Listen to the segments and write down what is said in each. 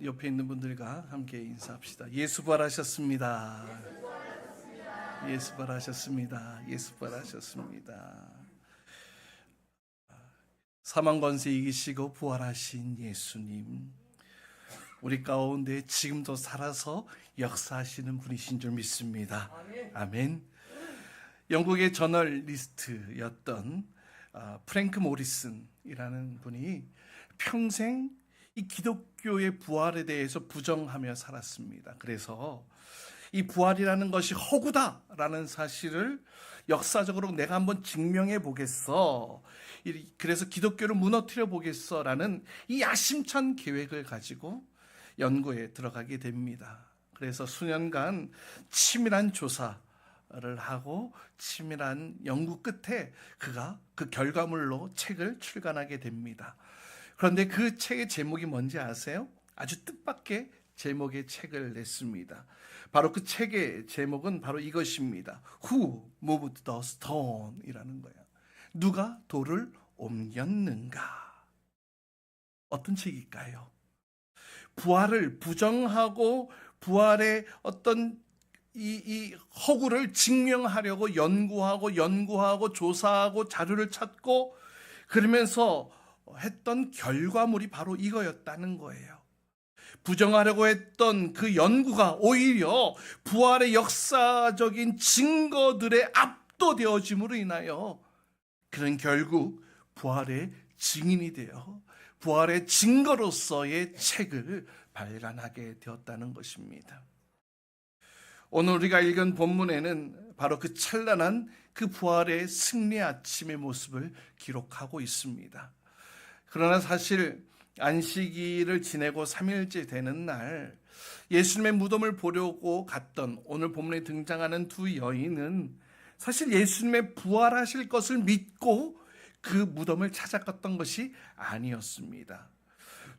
옆에 있는 분들과 함께 인사합시다. 예수 부활하셨습니다. 예수 부활하셨습니다. 예수 부활하셨습니다. 사망 권세 이기시고 부활하신 예수님, 우리 가운데 지금도 살아서 역사하시는 분이신 줄 믿습니다. 아멘. 영국의 저널리스트였던 프랭크 모리슨이라는 분이 평생 이 기독교의 부활에 대해서 부정하며 살았습니다. 그래서 이 부활이라는 것이 허구다라는 사실을 역사적으로 내가 한번 증명해 보겠어, 그래서 기독교를 무너뜨려 보겠어라는 이 야심찬 계획을 가지고 연구에 들어가게 됩니다. 그래서 수년간 치밀한 조사를 하고 치밀한 연구 끝에 그가 그 결과물로 책을 출간하게 됩니다. 그런데 그 책의 제목이 뭔지 아세요? 아주 뜻밖의 제목의 책을 냈습니다. 바로 그 책의 제목은 바로 이것입니다. Who moved the stone? 이라는 거예요. 누가 돌을 옮겼는가? 어떤 책일까요? 부활을 부정하고 부활의 어떤 이 허구를 증명하려고 연구하고 조사하고 자료를 찾고 그러면서 했던 결과물이 바로 이거였다는 거예요. 부정하려고 했던 그 연구가 오히려 부활의 역사적인 증거들에 압도되어짐으로 인하여 그는 결국 부활의 증인이 되어 부활의 증거로서의 책을 발간하게 되었다는 것입니다. 오늘 우리가 읽은 본문에는 바로 그 찬란한 그 부활의 승리 아침의 모습을 기록하고 있습니다. 그러나 사실 안식일을 지내고 3일째 되는 날 예수님의 무덤을 보려고 갔던 오늘 본문에 등장하는 두 여인은 사실 예수님의 부활하실 것을 믿고 그 무덤을 찾아갔던 것이 아니었습니다.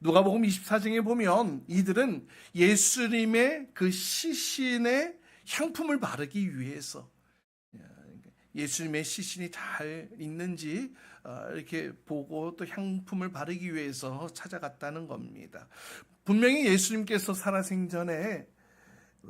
누가복음 24장에 보면 이들은 예수님의 그 시신에 향품을 바르기 위해서, 예수님의 시신이 잘 있는지 이렇게 보고 또 향품을 바르기 위해서 찾아갔다는 겁니다. 분명히 예수님께서 살아생전에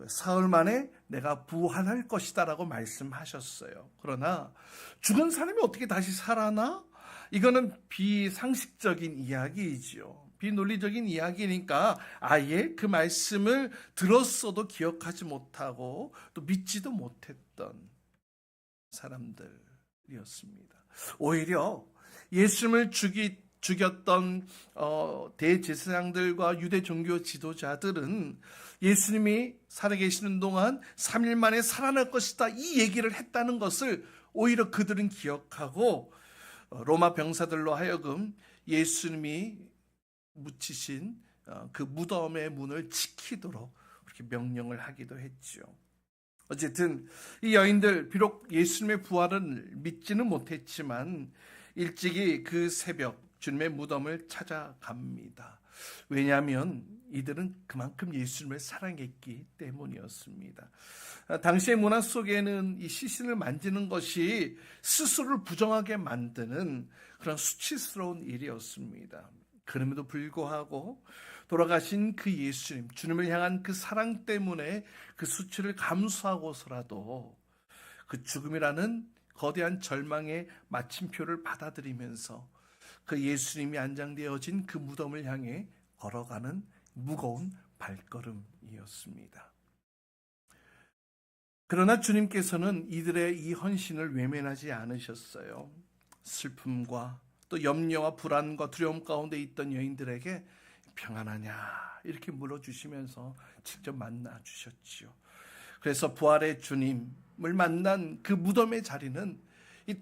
사흘 만에 내가 부활할 것이다 라고 말씀하셨어요. 그러나 죽은 사람이 어떻게 다시 살아나? 이거는 비상식적인 이야기이지요. 비논리적인 이야기니까 아예 그 말씀을 들었어도 기억하지 못하고 또 믿지도 못했던 사람들이었습니다. 오히려 예수님을 죽였던 대제사장들과 유대 종교 지도자들은 예수님이 살아계시는 동안 3일 만에 살아날 것이다 이 얘기를 했다는 것을 오히려 그들은 기억하고 로마 병사들로 하여금 예수님이 묻히신 그 무덤의 문을 지키도록 그렇게 명령을 하기도 했죠. 어쨌든 이 여인들 비록 예수님의 부활을 믿지는 못했지만 일찍이 그 새벽 주님의 무덤을 찾아갑니다. 왜냐하면 이들은 그만큼 예수님을 사랑했기 때문이었습니다. 당시의 문화 속에는 이 시신을 만지는 것이 스스로를 부정하게 만드는 그런 수치스러운 일이었습니다. 그럼에도 불구하고 돌아가신 그 예수님, 주님을 향한 그 사랑 때문에 그 수치를 감수하고서라도 그 죽음이라는 거대한 절망의 마침표를 받아들이면서 그 예수님이 안장되어진 그 무덤을 향해 걸어가는 무거운 발걸음이었습니다. 그러나 주님께서는 이들의 이 헌신을 외면하지 않으셨어요. 슬픔과 또 염려와 불안과 두려움 가운데 있던 여인들에게 평안하냐 이렇게 물어주시면서 직접 만나주셨지요. 그래서 부활의 주님을 만난 그 무덤의 자리는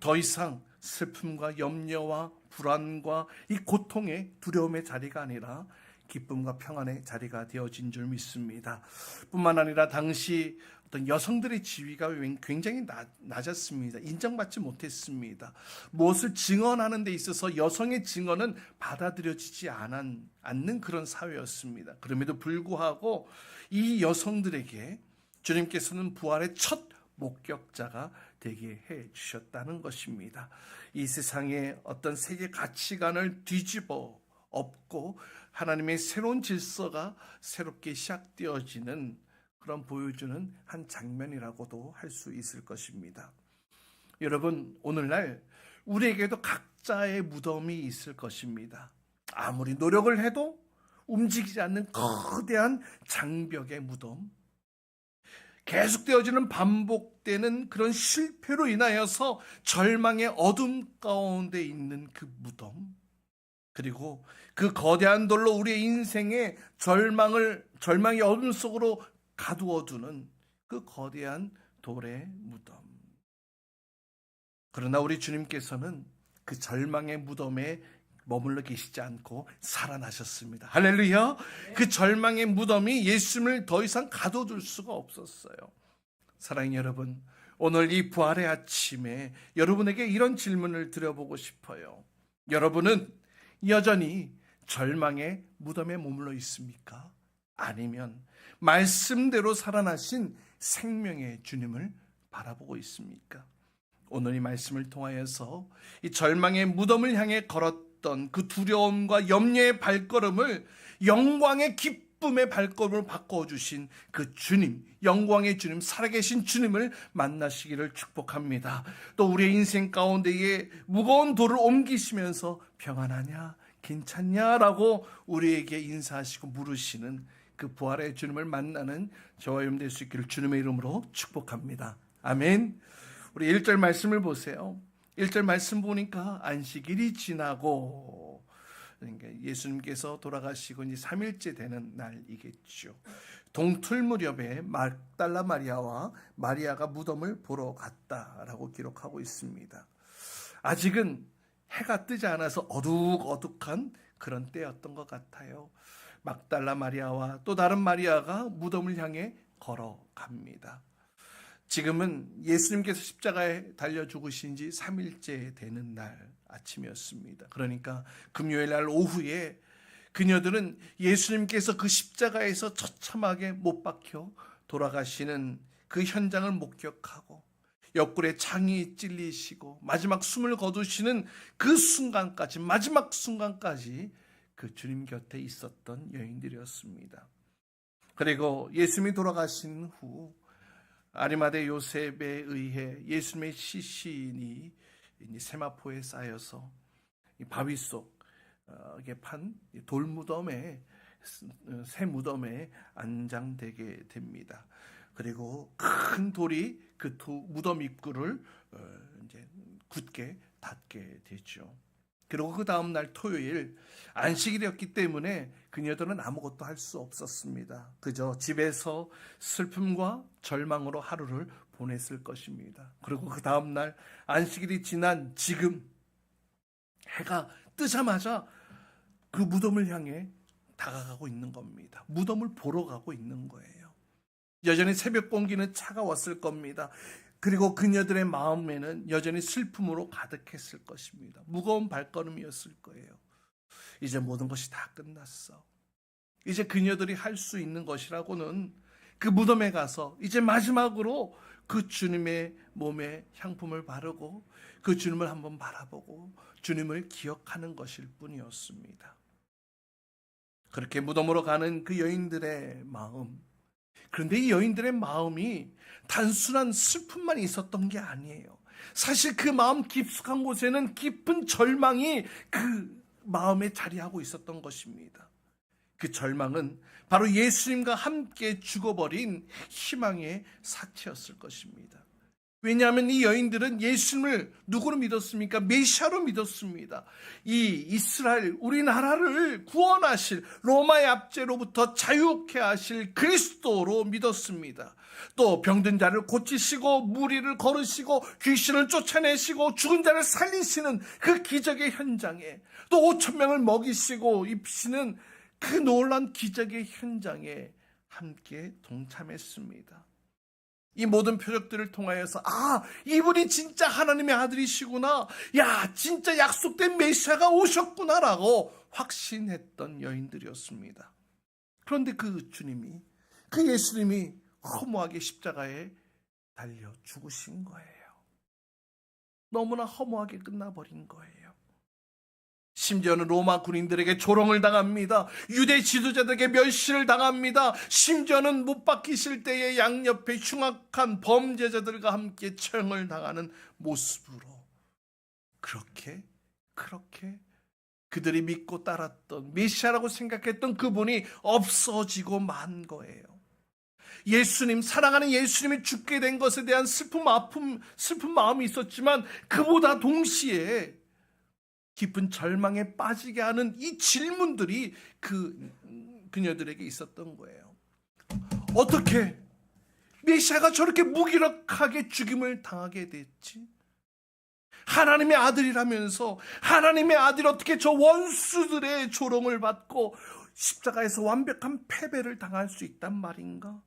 더 이상 슬픔과 염려와 불안과 이 고통의 두려움의 자리가 아니라 기쁨과 평안의 자리가 되어진 줄 믿습니다. 뿐만 아니라 당시 어떤 여성들의 지위가 굉장히 낮았습니다. 인정받지 못했습니다. 무엇을 증언하는 데 있어서 여성의 증언은 받아들여지지 않는 그런 사회였습니다. 그럼에도 불구하고 이 여성들에게 주님께서는 부활의 첫 목격자가 되게 해 주셨다는 것입니다. 이 세상의 어떤 세계 가치관을 뒤집어 엎고 하나님의 새로운 질서가 새롭게 시작되어지는 그런 보여주는 한 장면이라고도 할 수 있을 것입니다. 여러분, 오늘날 우리에게도 각자의 무덤이 있을 것입니다. 아무리 노력을 해도 움직이지 않는 거대한 장벽의 무덤, 계속되어지는 반복되는 그런 실패로 인하여서 절망의 어둠 가운데 있는 그 무덤, 그리고 그 거대한 돌로 우리의 인생의 절망의 어둠 속으로 가두어두는 그 거대한 돌의 무덤. 그러나 우리 주님께서는 그 절망의 무덤에 머물러 계시지 않고 살아나셨습니다. 할렐루야. 그 절망의 무덤이 예수님을 더 이상 가둬둘 수가 없었어요. 사랑하는 여러분, 오늘 이 부활의 아침에 여러분에게 이런 질문을 드려보고 싶어요. 여러분은 여전히 절망의 무덤에 머물러 있습니까? 아니면 말씀대로 살아나신 생명의 주님을 바라보고 있습니까? 오늘 이 말씀을 통하여서 이 절망의 무덤을 향해 걸었던 그 두려움과 염려의 발걸음을 영광의 기쁨의 발걸음으로 바꿔주신 그 주님, 영광의 주님, 살아계신 주님을 만나시기를 축복합니다. 또 우리의 인생 가운데에 무거운 돌을 옮기시면서 평안하냐, 괜찮냐라고 우리에게 인사하시고 물으시는 그 부활의 주님을 만나는 저와 여러분 될 수 있기를 주님의 이름으로 축복합니다. 아멘. 우리 1절 말씀을 보세요. 1절 말씀 보니까 안식일이 지나고, 그러니까 예수님께서 돌아가시고 이제 3일째 되는 날이겠죠. 동틀 무렵에 막달라 마리아와 마리아가 무덤을 보러 갔다라고 기록하고 있습니다. 아직은 해가 뜨지 않아서 어둑어둑한 그런 때였던 것 같아요. 막달라 마리아와 또 다른 마리아가 무덤을 향해 걸어갑니다. 지금은 예수님께서 십자가에 달려 죽으신 지 3일째 되는 날 아침이었습니다. 그러니까 금요일 날 오후에 그녀들은 예수님께서 그 십자가에서 처참하게 못 박혀 돌아가시는 그 현장을 목격하고 옆구리에 창이 찔리시고 마지막 숨을 거두시는 그 순간까지, 마지막 순간까지 그 주님 곁에 있었던 여인들이었습니다. 그리고 예수님이 돌아가신 후 아리마대 요셉에 의해 예수님의 시신이 세마포에 쌓여서 바위 속에 판 돌무덤에, 새 무덤에 안장되게 됩니다. 그리고 큰 돌이 그 무덤 입구를 이제 굳게 닫게 되죠. 그리고 그 다음 날 토요일 안식일이었기 때문에 그녀들은 아무것도 할 수 없었습니다. 그저 집에서 슬픔과 절망으로 하루를 보냈을 것입니다. 그리고 그 다음 날 안식일이 지난 지금 해가 뜨자마자 그 무덤을 향해 다가가고 있는 겁니다. 무덤을 보러 가고 있는 거예요. 여전히 새벽 공기는 차가웠을 겁니다. 그리고 그녀들의 마음에는 여전히 슬픔으로 가득했을 것입니다. 무거운 발걸음이었을 거예요. 이제 모든 것이 다 끝났어. 이제 그녀들이 할 수 있는 것이라고는 그 무덤에 가서 이제 마지막으로 그 주님의 몸에 향품을 바르고 그 주님을 한번 바라보고 주님을 기억하는 것일 뿐이었습니다. 그렇게 무덤으로 가는 그 여인들의 마음, 그런데 이 여인들의 마음이 단순한 슬픔만 있었던 게 아니에요. 사실 그 마음 깊숙한 곳에는 깊은 절망이 그 마음에 자리하고 있었던 것입니다. 그 절망은 바로 예수님과 함께 죽어버린 희망의 사체였을 것입니다. 왜냐하면 이 여인들은 예수님을 누구로 믿었습니까? 메시아로 믿었습니다. 이 이스라엘, 우리나라를 구원하실, 로마의 압제로부터 자유케 하실 그리스도로 믿었습니다. 또 병든 자를 고치시고 무리를 걸으시고 귀신을 쫓아내시고 죽은 자를 살리시는 그 기적의 현장에, 또 5,000명을 먹이시고 입히시는 그 놀라운 기적의 현장에 함께 동참했습니다. 이 모든 표적들을 통하여서 이분이 진짜 하나님의 아들이시구나, 야 진짜 약속된 메시아가 오셨구나라고 확신했던 여인들이었습니다. 그런데 그 주님이, 그 예수님이 허무하게 십자가에 달려 죽으신 거예요. 너무나 허무하게 끝나버린 거예요. 심지어는 로마 군인들에게 조롱을 당합니다. 유대 지도자들에게 멸시를 당합니다. 심지어는 못 박히실 때에 양옆에 흉악한 범죄자들과 함께 처형을 당하는 모습으로 그렇게 그들이 믿고 따랐던 메시아라고 생각했던 그분이 없어지고 만 거예요. 예수님, 사랑하는 예수님이 죽게 된 것에 대한 슬픈 마음이 있었지만 그보다 동시에 깊은 절망에 빠지게 하는 이 질문들이 그녀들에게 있었던 거예요. 어떻게 메시아가 저렇게 무기력하게 죽임을 당하게 됐지? 하나님의 아들이라면서 하나님의 아들이 어떻게 저 원수들의 조롱을 받고 십자가에서 완벽한 패배를 당할 수 있단 말인가?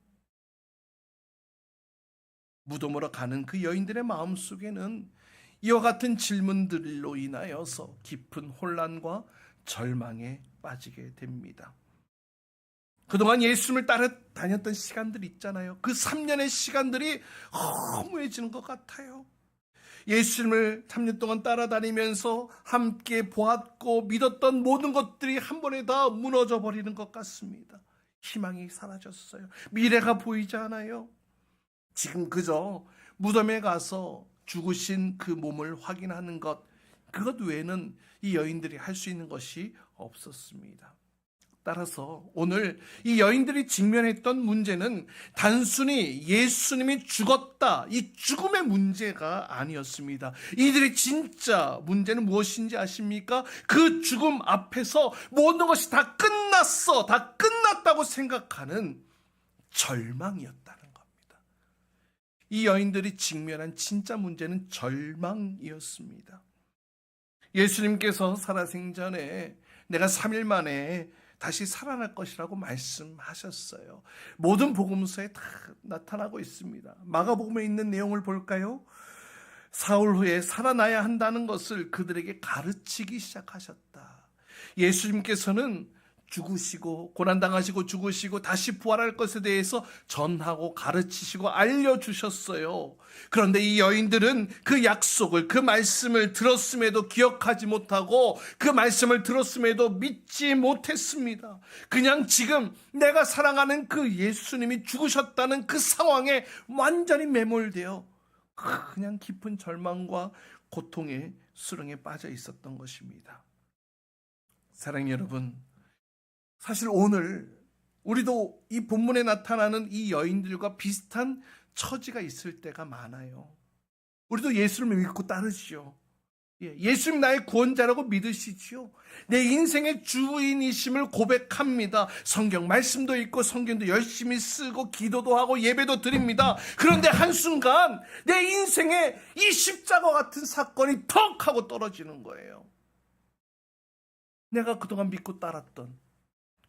무덤으로 가는 그 여인들의 마음속에는 이와 같은 질문들로 인하여서 깊은 혼란과 절망에 빠지게 됩니다. 그동안 예수님을 따라다녔던 시간들 있잖아요. 그 3년의 시간들이 허무해지는 것 같아요. 예수님을 3년 동안 따라다니면서 함께 보았고 믿었던 모든 것들이 한 번에 다 무너져 버리는 것 같습니다. 희망이 사라졌어요. 미래가 보이지 않아요. 지금 그저 무덤에 가서 죽으신 그 몸을 확인하는 그것 외에는 이 여인들이 할 수 있는 것이 없었습니다. 따라서 오늘 이 여인들이 직면했던 문제는 단순히 예수님이 죽었다, 이 죽음의 문제가 아니었습니다. 이들의 진짜 문제는 무엇인지 아십니까? 그 죽음 앞에서 모든 것이 다 끝났어, 다 끝났다고 생각하는 절망이었다는 겁니다. 이 여인들이 직면한 진짜 문제는 절망이었습니다. 예수님께서 살아생전에 내가 3일 만에 다시 살아날 것이라고 말씀하셨어요. 모든 복음서에 다 나타나고 있습니다. 마가복음에 있는 내용을 볼까요? 사흘 후에 살아나야 한다는 것을 그들에게 가르치기 시작하셨다. 예수님께서는 죽으시고 고난당하시고 죽으시고 다시 부활할 것에 대해서 전하고 가르치시고 알려주셨어요. 그런데 이 여인들은 그 약속을, 그 말씀을 들었음에도 기억하지 못하고 그 말씀을 들었음에도 믿지 못했습니다. 그냥 지금 내가 사랑하는 그 예수님이 죽으셨다는 그 상황에 완전히 매몰되어 그냥 깊은 절망과 고통의 수렁에 빠져 있었던 것입니다. 사랑하는 여러분, 사실 오늘 우리도 이 본문에 나타나는 이 여인들과 비슷한 처지가 있을 때가 많아요. 우리도 예수님을 믿고 따르시죠. 예수님 나의 구원자라고 믿으시지요. 내 인생의 주인이심을 고백합니다. 성경 말씀도 읽고 성경도 열심히 쓰고 기도도 하고 예배도 드립니다. 그런데 한순간 내 인생에 이 십자가 같은 사건이 턱 하고 떨어지는 거예요. 내가 그동안 믿고 따랐던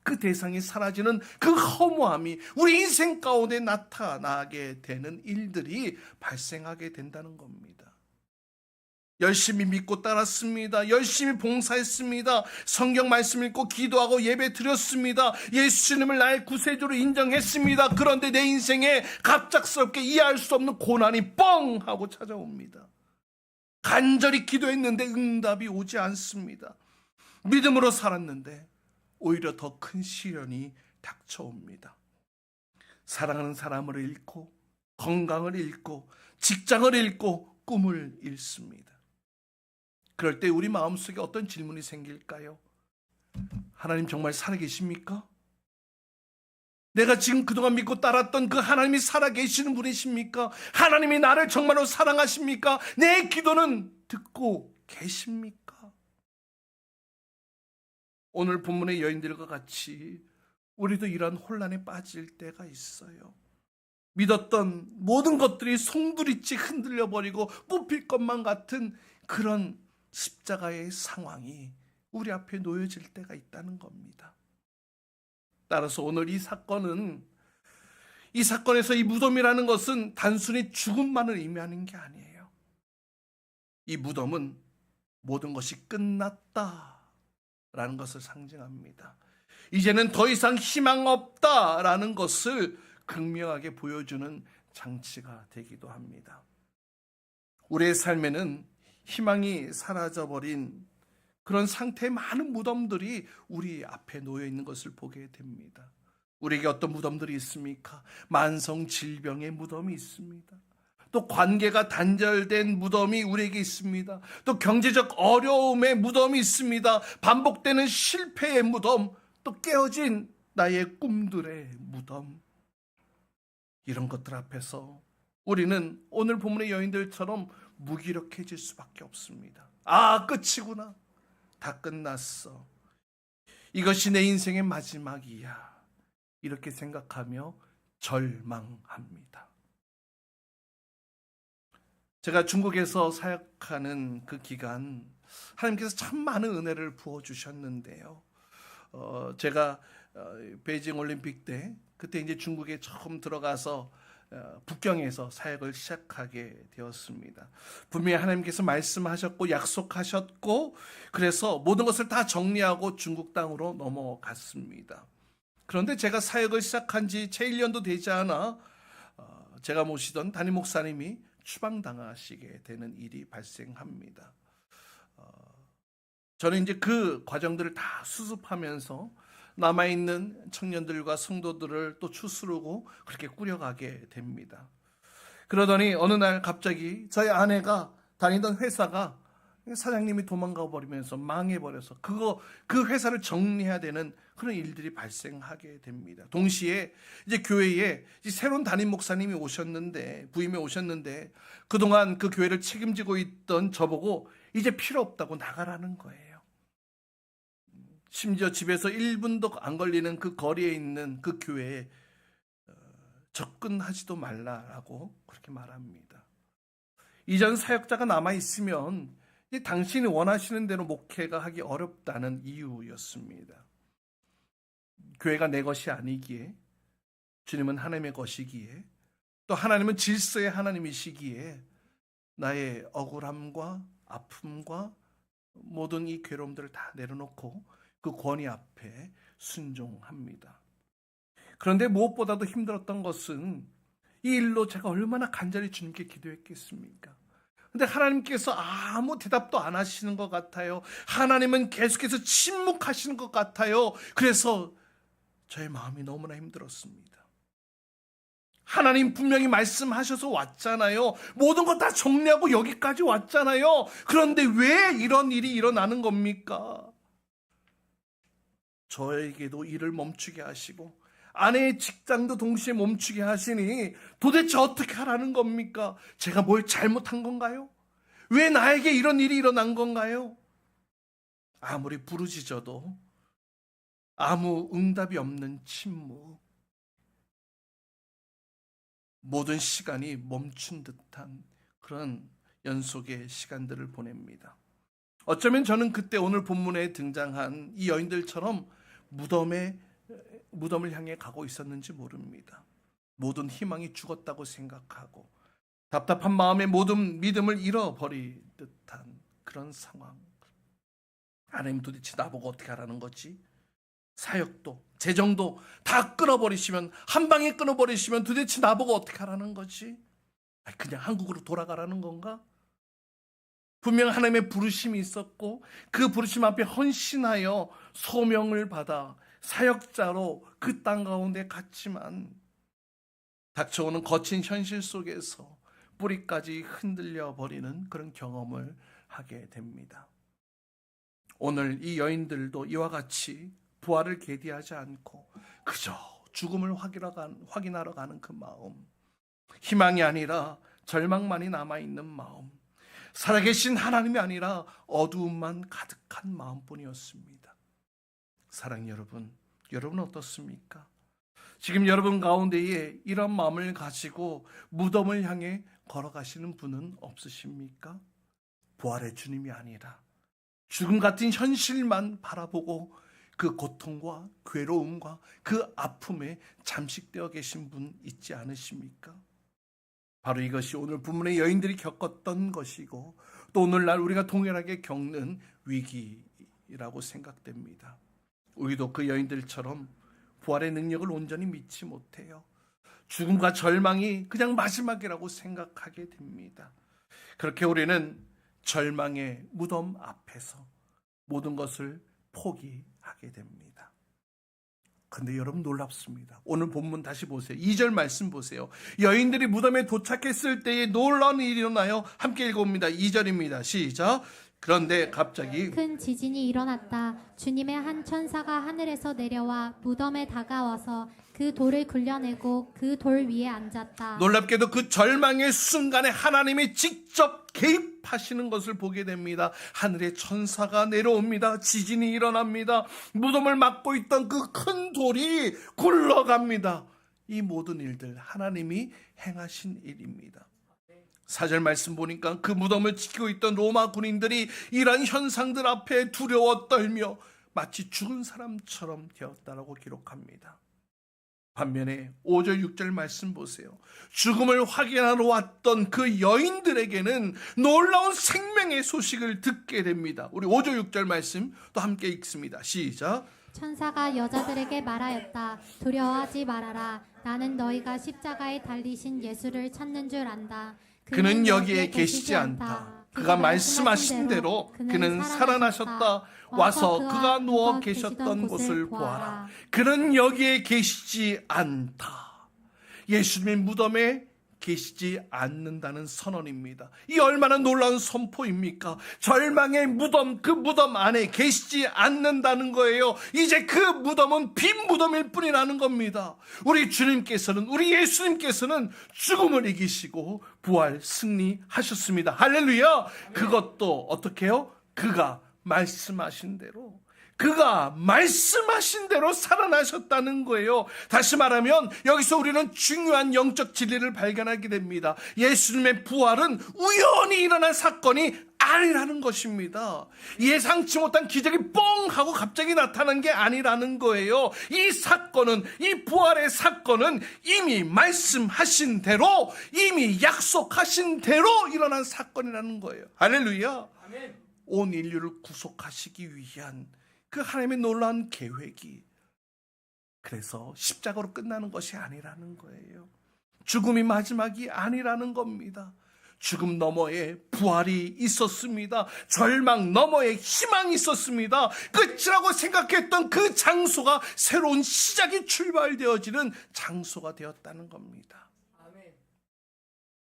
그 대상이 사라지는 그 허무함이 우리 인생 가운데 나타나게 되는 일들이 발생하게 된다는 겁니다. 열심히 믿고 따랐습니다. 열심히 봉사했습니다. 성경 말씀 읽고 기도하고 예배 드렸습니다. 예수님을 나의 구세주로 인정했습니다. 그런데 내 인생에 갑작스럽게 이해할 수 없는 고난이 뻥 하고 찾아옵니다. 간절히 기도했는데 응답이 오지 않습니다. 믿음으로 살았는데 오히려 더 큰 시련이 닥쳐옵니다. 사랑하는 사람을 잃고 건강을 잃고 직장을 잃고 꿈을 잃습니다. 그럴 때 우리 마음속에 어떤 질문이 생길까요? 하나님 정말 살아계십니까? 내가 지금 그동안 믿고 따랐던 그 하나님이 살아계시는 분이십니까? 하나님이 나를 정말로 사랑하십니까? 내 기도는 듣고 계십니까? 오늘 본문의 여인들과 같이 우리도 이런 혼란에 빠질 때가 있어요. 믿었던 모든 것들이 송두리째 흔들려버리고 뽑힐 것만 같은 그런 십자가의 상황이 우리 앞에 놓여질 때가 있다는 겁니다. 따라서 오늘 이 사건에서 이 무덤이라는 것은 단순히 죽음만을 의미하는 게 아니에요. 이 무덤은 모든 것이 끝났다 라는 것을 상징합니다. 이제는 더 이상 희망 없다라는 것을 극명하게 보여주는 장치가 되기도 합니다. 우리의 삶에는 희망이 사라져버린 그런 상태의 많은 무덤들이 우리 앞에 놓여 있는 것을 보게 됩니다. 우리에게 어떤 무덤들이 있습니까? 만성 질병의 무덤이 있습니다. 또 관계가 단절된 무덤이 우리에게 있습니다. 또 경제적 어려움의 무덤이 있습니다. 반복되는 실패의 무덤, 또 깨어진 나의 꿈들의 무덤. 이런 것들 앞에서 우리는 오늘 본문의 여인들처럼 무기력해질 수밖에 없습니다. 아, 끝이구나. 다 끝났어. 이것이 내 인생의 마지막이야. 이렇게 생각하며 절망합니다. 제가 중국에서 사역하는 그 기간, 하나님께서 참 많은 은혜를 부어주셨는데요. 제가 베이징 올림픽 때, 그때 이제 중국에 처음 들어가서 북경에서 사역을 시작하게 되었습니다. 분명히 하나님께서 말씀하셨고 약속하셨고, 그래서 모든 것을 다 정리하고 중국 땅으로 넘어갔습니다. 그런데 제가 사역을 시작한 지 채 1년도 되지 않아 제가 모시던 담임 목사님이 추방당하시게 되는 일이 발생합니다. 저는 이제 그 과정들을 다 수습하면서 남아있는 청년들과 성도들을 또 추스르고 그렇게 꾸려가게 됩니다. 그러더니 어느 날 갑자기 저희 아내가 다니던 회사가 사장님이 도망가 버리면서 망해버려서 그 회사를 정리해야 되는 그런 일들이 발생하게 됩니다. 동시에 이제 교회에 이제 새로운 담임 목사님이 오셨는데, 부임해 오셨는데, 그동안 그 교회를 책임지고 있던 저보고 이제 필요 없다고 나가라는 거예요. 심지어 집에서 1분도 안 걸리는 그 거리에 있는 그 교회에 접근하지도 말라라고 그렇게 말합니다. 이전 사역자가 남아있으면 당신이 원하시는 대로 목회가 하기 어렵다는 이유였습니다. 교회가 내 것이 아니기에, 주님은 하나님의 것이기에, 또 하나님은 질서의 하나님이시기에 나의 억울함과 아픔과 모든 이 괴로움들을 다 내려놓고 그 권위 앞에 순종합니다. 그런데 무엇보다도 힘들었던 것은 이 일로 제가 얼마나 간절히 주님께 기도했겠습니까? 근데 하나님께서 아무 대답도 안 하시는 것 같아요. 하나님은 계속해서 침묵하시는 것 같아요. 그래서 저의 마음이 너무나 힘들었습니다. 하나님 분명히 말씀하셔서 왔잖아요. 모든 것 다 정리하고 여기까지 왔잖아요. 그런데 왜 이런 일이 일어나는 겁니까? 저에게도 일을 멈추게 하시고 아내의 직장도 동시에 멈추게 하시니 도대체 어떻게 하라는 겁니까? 제가 뭘 잘못한 건가요? 왜 나에게 이런 일이 일어난 건가요? 아무리 부르짖어도 아무 응답이 없는 침묵, 모든 시간이 멈춘 듯한 그런 연속의 시간들을 보냅니다. 어쩌면 저는 그때 오늘 본문에 등장한 이 여인들처럼 무덤을 향해 가고 있었는지 모릅니다. 모든 희망이 죽었다고 생각하고 답답한 마음에 모든 믿음을 잃어버릴 듯한 그런 상황. 하나님 도대체 나보고 어떻게 하라는 거지? 사역도 재정도 다 끊어버리시면, 한 방에 끊어버리시면 도대체 나보고 어떻게 하라는 거지? 그냥 한국으로 돌아가라는 건가? 분명 하나님의 부르심이 있었고 그 부르심 앞에 헌신하여 소명을 받아 사역자로 그 땅 가운데 갔지만 닥쳐오는 거친 현실 속에서 뿌리까지 흔들려 버리는 그런 경험을 하게 됩니다. 오늘 이 여인들도 이와 같이 부활을 계디하지 않고 그저 죽음을 확인하러 가는 그 마음, 희망이 아니라 절망만이 남아있는 마음, 살아계신 하나님이 아니라 어두움만 가득한 마음뿐이었습니다. 사랑하는 여러분, 여러분은 어떻습니까? 지금 여러분 가운데에 이런 마음을 가지고 무덤을 향해 걸어가시는 분은 없으십니까? 부활의 주님이 아니라 죽음 같은 현실만 바라보고 그 고통과 괴로움과 그 아픔에 잠식되어 계신 분 있지 않으십니까? 바로 이것이 오늘 본문의 여인들이 겪었던 것이고 또 오늘날 우리가 동일하게 겪는 위기라고 생각됩니다. 우리도 그 여인들처럼 부활의 능력을 온전히 믿지 못해요. 죽음과 절망이 그냥 마지막이라고 생각하게 됩니다. 그렇게 우리는 절망의 무덤 앞에서 모든 것을 포기하게 됩니다. 근데 여러분 놀랍습니다. 오늘 본문 다시 보세요. 2절 말씀 보세요. 여인들이 무덤에 도착했을 때에 놀라운 일이 일어나요. 함께 읽어봅니다. 2절입니다. 시작. 그런데 갑자기 큰 지진이 일어났다. 주님의 한 천사가 하늘에서 내려와 무덤에 다가와서 그 돌을 굴려내고 그 돌 위에 앉았다. 놀랍게도 그 절망의 순간에 하나님이 직접 개입하시는 것을 보게 됩니다. 하늘의 천사가 내려옵니다. 지진이 일어납니다. 무덤을 막고 있던 그 큰 돌이 굴러갑니다. 이 모든 일들 하나님이 행하신 일입니다. 4절 말씀 보니까 그 무덤을 지키고 있던 로마 군인들이 이러한 현상들 앞에 두려워 떨며 마치 죽은 사람처럼 되었다라고 기록합니다. 반면에 5절 6절 말씀 보세요. 죽음을 확인하러 왔던 그 여인들에게는 놀라운 생명의 소식을 듣게 됩니다. 우리 5절 6절 말씀 또 함께 읽습니다. 시작. 천사가 여자들에게 말하였다. 두려워하지 말아라. 나는 너희가 십자가에 달리신 예수를 찾는 줄 안다. 그는 여기에 계시지 않다. 그가 말씀하신 대로 그는 살아나셨다. 와서 그가 누워 계셨던 곳을 보아라. 그는 여기에 계시지 않다. 예수님의 무덤에 계시지 않는다는 선언입니다. 이 얼마나 놀라운 선포입니까? 절망의 무덤, 그 무덤 안에 계시지 않는다는 거예요. 이제 그 무덤은 빈 무덤일 뿐이라는 겁니다. 우리 주님께서는, 우리 예수님께서는 죽음을 이기시고 부활 승리하셨습니다. 할렐루야. 그것도 어떻게 해요? 그가 말씀하신 대로 살아나셨다는 거예요. 다시 말하면 여기서 우리는 중요한 영적 진리를 발견하게 됩니다. 예수님의 부활은 우연히 일어난 사건이 아니라는 것입니다. 예상치 못한 기적이 뻥 하고 갑자기 나타난 게 아니라는 거예요. 이 사건은, 이 부활의 사건은 이미 말씀하신 대로, 이미 약속하신 대로 일어난 사건이라는 거예요. 할렐루야. 아멘. 온 인류를 구속하시기 위한 그 하나님의 놀라운 계획이 그래서 십자가로 끝나는 것이 아니라는 거예요. 죽음이 마지막이 아니라는 겁니다. 죽음 너머에 부활이 있었습니다. 절망 너머에 희망이 있었습니다. 끝이라고 생각했던 그 장소가 새로운 시작이 출발되어지는 장소가 되었다는 겁니다.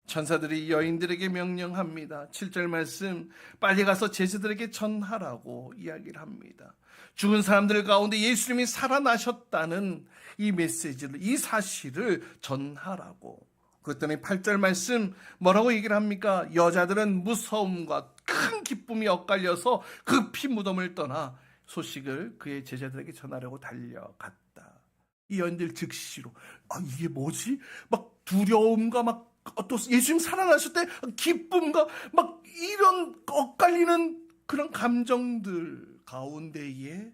천사들이 여인들에게 명령합니다. 7절 말씀, 빨리 가서 제자들에게 전하라고 이야기를 합니다. 죽은 사람들 가운데 예수님이 살아나셨다는 이 메시지를, 이 사실을 전하라고. 그랬더니 8절 말씀 뭐라고 얘기를 합니까? 여자들은 무서움과 큰 기쁨이 엇갈려서 급히 무덤을 떠나 소식을 그의 제자들에게 전하려고 달려갔다. 이 여인들 즉시로 이게 뭐지? 막 두려움과 막 또 예수님 살아나실 때 기쁨과 막 이런 엇갈리는 그런 감정들 가운데에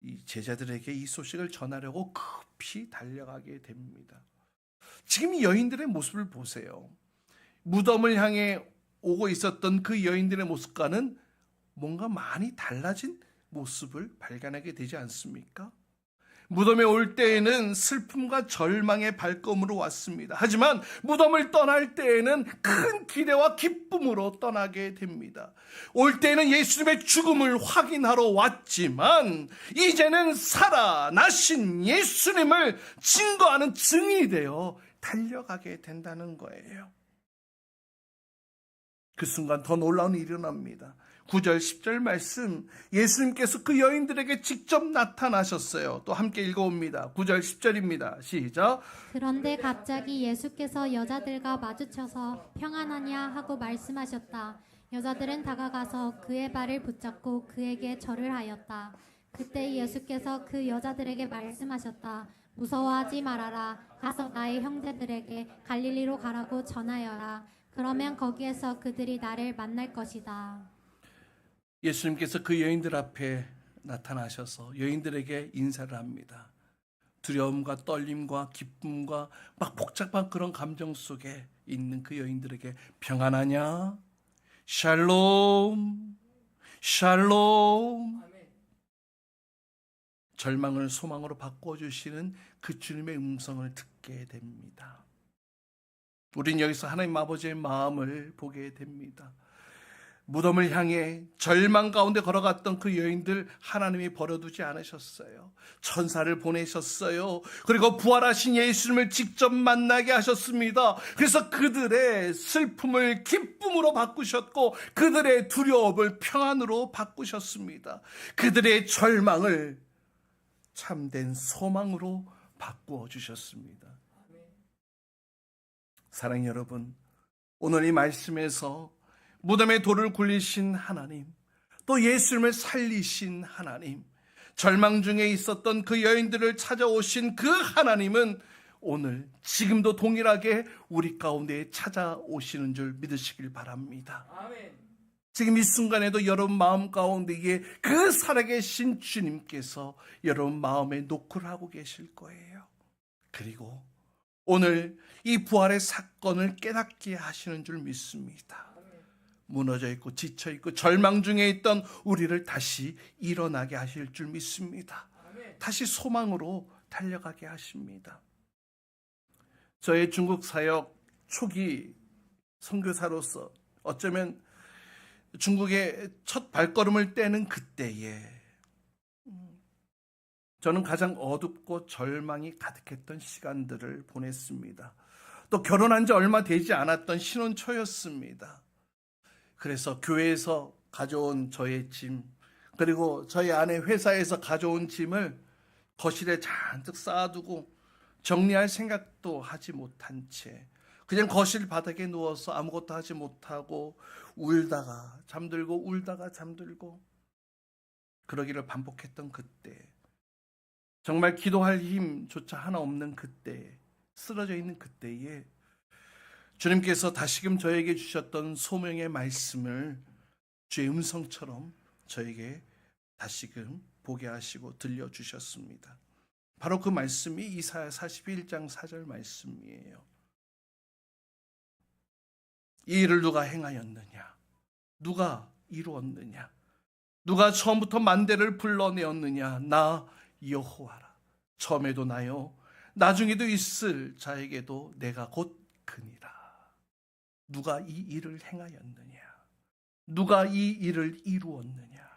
이 제자들에게 이 소식을 전하려고 급히 달려가게 됩니다. 지금 이 여인들의 모습을 보세요. 무덤을 향해 오고 있었던 그 여인들의 모습과는 뭔가 많이 달라진 모습을 발견하게 되지 않습니까? 무덤에 올 때에는 슬픔과 절망의 발걸음으로 왔습니다. 하지만 무덤을 떠날 때에는 큰 기대와 기쁨으로 떠나게 됩니다. 올 때에는 예수님의 죽음을 확인하러 왔지만 이제는 살아나신 예수님을 증거하는 증인이 되어 달려가게 된다는 거예요. 그 순간 더 놀라운 일이 일어납니다. 9절 10절 말씀, 예수님께서 그 여인들에게 직접 나타나셨어요. 또 함께 읽어봅니다. 9절 10절입니다. 시작. 그런데 갑자기 예수께서 여자들과 마주쳐서 평안하냐 하고 말씀하셨다. 여자들은 다가가서 그의 발을 붙잡고 그에게 절을 하였다. 그때 예수께서 그 여자들에게 말씀하셨다. 무서워하지 말아라. 가서 나의 형제들에게 갈릴리로 가라고 전하여라. 그러면 거기에서 그들이 나를 만날 것이다. 예수님께서 그 여인들 앞에 나타나셔서 여인들에게 인사를 합니다. 두려움과 떨림과 기쁨과 막 복잡한 그런 감정 속에 있는 그 여인들에게 평안하냐? 샬롬, 샬롬. 절망을 소망으로 바꿔주시는 그 주님의 음성을 듣게 됩니다. 우린 여기서 하나님 아버지의 마음을 보게 됩니다. 무덤을 향해 절망 가운데 걸어갔던 그 여인들 하나님이 버려두지 않으셨어요. 천사를 보내셨어요. 그리고 부활하신 예수님을 직접 만나게 하셨습니다. 그래서 그들의 슬픔을 기쁨으로 바꾸셨고 그들의 두려움을 평안으로 바꾸셨습니다. 그들의 절망을 참된 소망으로 바꾸어 주셨습니다. 사랑하는 여러분, 오늘 이 말씀에서 무덤에 돌을 굴리신 하나님, 또 예수님을 살리신 하나님, 절망 중에 있었던 그 여인들을 찾아오신 그 하나님은 오늘 지금도 동일하게 우리 가운데 찾아오시는 줄 믿으시길 바랍니다. 아멘. 지금 이 순간에도 여러분 마음 가운데에 그 살아계신 주님께서 여러분 마음에 노크를 하고 계실 거예요. 그리고 오늘 이 부활의 사건을 깨닫게 하시는 줄 믿습니다. 무너져 있고 지쳐 있고 절망 중에 있던 우리를 다시 일어나게 하실 줄 믿습니다. 다시 소망으로 달려가게 하십니다. 저의 중국 사역 초기 선교사로서 어쩌면 중국의 첫 발걸음을 떼는 그때에 저는 가장 어둡고 절망이 가득했던 시간들을 보냈습니다. 또 결혼한 지 얼마 되지 않았던 신혼초였습니다. 그래서 교회에서 가져온 저의 짐, 그리고 저희 아내 회사에서 가져온 짐을 거실에 잔뜩 쌓아두고 정리할 생각도 하지 못한 채 그냥 거실 바닥에 누워서 아무것도 하지 못하고 울다가 잠들고 울다가 잠들고 그러기를 반복했던 그때, 정말 기도할 힘조차 하나 없는 그때, 쓰러져 있는 그때에 주님께서 다시금 저에게 주셨던 소명의 말씀을 주의 음성처럼 저에게 다시금 보게 하시고 들려주셨습니다. 바로 그 말씀이 이사야 41장 4절 말씀이에요. 이 일을 누가 행하였느냐? 누가 이루었느냐? 누가 처음부터 만대를 불러내었느냐? 나 여호와라. 처음에도 나요, 나중에도 있을 자에게도 내가 곧 그니라. 누가 이 일을 행하였느냐? 누가 이 일을 이루었느냐?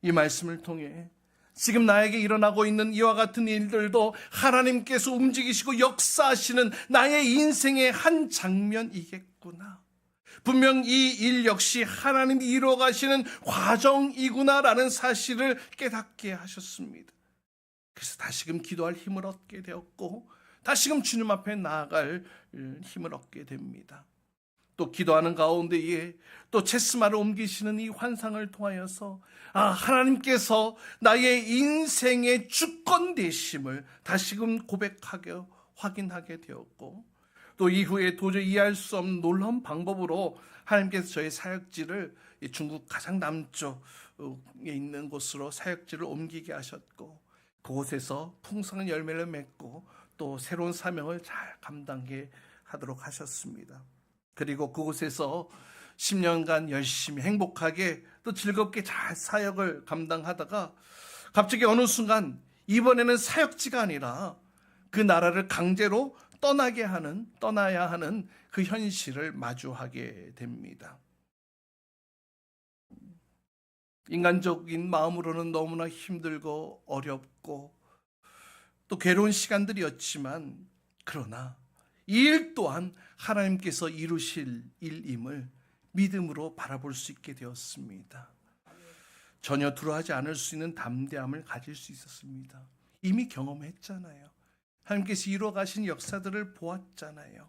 이 말씀을 통해 지금 나에게 일어나고 있는 이와 같은 일들도 하나님께서 움직이시고 역사하시는 나의 인생의 한 장면이겠구나. 분명 이 일 역시 하나님이 이루어 가시는 과정이구나라는 사실을 깨닫게 하셨습니다. 그래서 다시금 기도할 힘을 얻게 되었고 다시금 주님 앞에 나아갈 힘을 얻게 됩니다. 또 기도하는 가운데에 또 체스마를 옮기시는 이 환상을 통하여서 하나님께서 나의 인생의 주권 되심을 다시금 고백하게 확인하게 되었고, 또 이후에 도저히 이해할 수 없는 놀라운 방법으로 하나님께서 저의 사역지를 중국 가장 남쪽에 있는 곳으로 사역지를 옮기게 하셨고, 그곳에서 풍성한 열매를 맺고 또 새로운 사명을 잘 감당해 하도록 하셨습니다. 그리고 그곳에서 10년간 열심히 행복하게 또 즐겁게 잘 사역을 감당하다가 갑자기 어느 순간 이번에는 사역지가 아니라 그 나라를 강제로 떠나야 하는 그 현실을 마주하게 됩니다. 인간적인 마음으로는 너무나 힘들고 어렵고 또 괴로운 시간들이었지만, 그러나 이 일 또한 하나님께서 이루실 일임을 믿음으로 바라볼 수 있게 되었습니다. 전혀 두려워하지 않을 수 있는 담대함을 가질 수 있었습니다. 이미 경험했잖아요. 하나님께서 이루어 가신 역사들을 보았잖아요.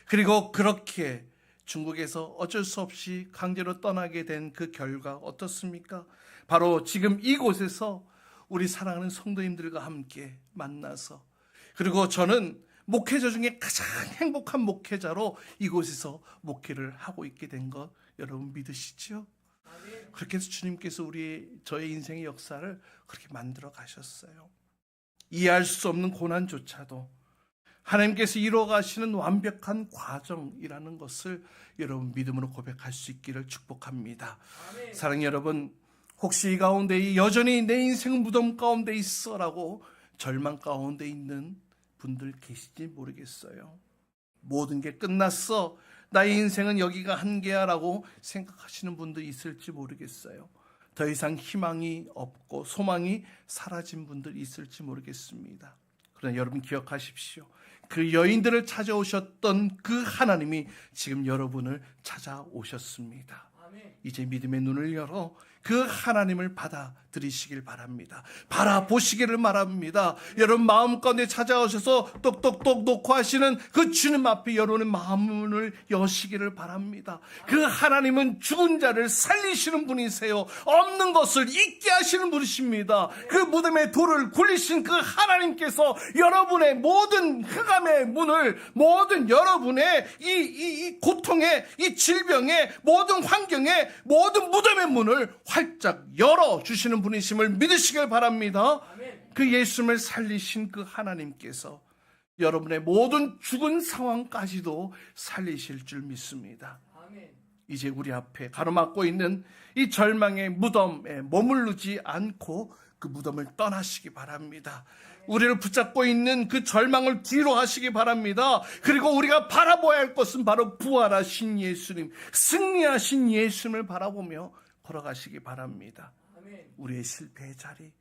그리고 그렇게 중국에서 어쩔 수 없이 강제로 떠나게 된 그 결과 어떻습니까? 바로 지금 이곳에서 우리 사랑하는 성도님들과 함께 만나서, 그리고 저는 목회자 중에 가장 행복한 목회자로 이곳에서 목회를 하고 있게 된 것 여러분 믿으시죠? 그렇게 해서 주님께서 저의 인생의 역사를 그렇게 만들어 가셨어요. 이해할 수 없는 고난조차도 하나님께서 이루어 가시는 완벽한 과정이라는 것을 여러분 믿음으로 고백할 수 있기를 축복합니다. 사랑하는 여러분, 혹시 이 가운데 여전히 내 인생은 무덤 가운데 있어라고 절망 가운데 있는 분들 계신지 모르겠어요. 모든 게 끝났어, 나의 인생은 여기가 한계야라고 생각하시는 분도 있을지 모르겠어요. 더 이상 희망이 없고 소망이 사라진 분들 있을지 모르겠습니다. 그러나 여러분 기억하십시오. 그 여인들을 찾아오셨던 그 하나님이 지금 여러분을 찾아오셨습니다. 이제 믿음의 눈을 열어 그 하나님을 받아들이시길 바랍니다. 바라보시기를 바랍니다. 여러분 마음 가운데 찾아오셔서 똑똑똑 놓고 하시는 그 주님 앞에 여러분의 마음을 여시기를 바랍니다. 그 하나님은 죽은 자를 살리시는 분이세요. 없는 것을 있게 하시는 분이십니다. 그 무덤에 돌을 굴리신 그 하나님께서 여러분의 모든 흑암의 문을, 모든 여러분의 이 고통의, 이 질병의 모든 환경의 모든 무덤의 문을 활짝 열어주시는 분이심을 믿으시길 바랍니다. 그 예수님을 살리신 그 하나님께서 여러분의 모든 죽은 상황까지도 살리실 줄 믿습니다. 이제 우리 앞에 가로막고 있는 이 절망의 무덤에 머무르지 않고 그 무덤을 떠나시기 바랍니다. 우리를 붙잡고 있는 그 절망을 뒤로 하시기 바랍니다. 그리고 우리가 바라봐야 할 것은 바로 부활하신 예수님, 승리하신 예수님을 바라보며 걸어가시기 바랍니다. 우리의 실패의 자리,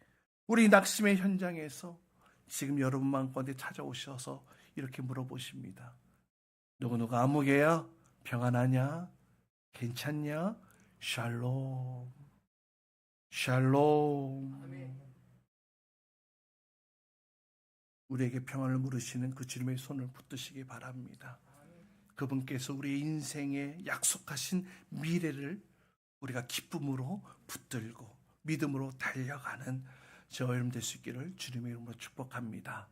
우리 낙심의 현장에서 지금 여러분 마음 가운데 찾아오셔서 이렇게 물어보십니다. 누구누구 아무개야? 평안하냐? 괜찮냐? 샬롬, 샬롬. 우리에게 평안을 물으시는 그 주님의 손을 붙드시기 바랍니다. 그분께서 우리 인생에 약속하신 미래를 우리가 기쁨으로 붙들고 믿음으로 달려가는 저 여러분 될 수 있기를 주님의 이름으로 축복합니다.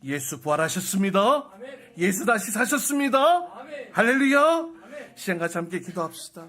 예수 부활하셨습니다. 예수 다시 사셨습니다. 할렐루야. 시간 같이 함께 기도합시다.